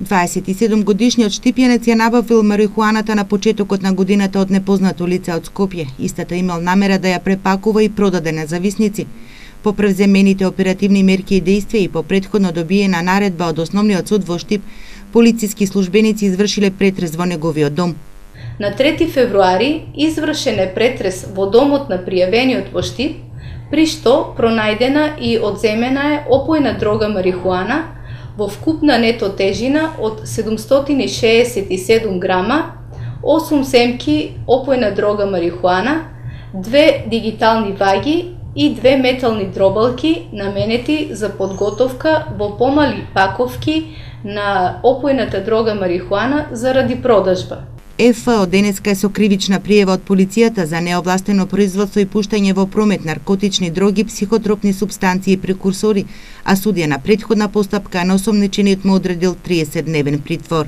27-годишниот штипјанец ја набавил марихуаната на почетокот на годината од непознато лице од Скопје. Истата имал намера да ја препакува и продаде на зависници. По превземените оперативни мерки и действија и по претходно добиена наредба од Основниот суд во Штип, полициски службеници извршиле претрес во неговиот дом. На 3 февруари извршен е претрес во домот на пријавениот во Штип, при што пронајдена и одземена е опојна дрога марихуана во вкупна нето тежина од 767 грама, 8 семки опојна дрога марихуана, 2 дигитални ваги и 2 метални дробалки наменети за подготовка во помали паковки на опојната дрога марихуана заради продажба. ЕФ од денеска е со кривична пријава од полицијата за неовластено производство и пуштање во промет наркотични дроги, психотропни супстанции и прекурсори, а судија на претходна постапка на осомничениот му одредил 30-дневен притвор.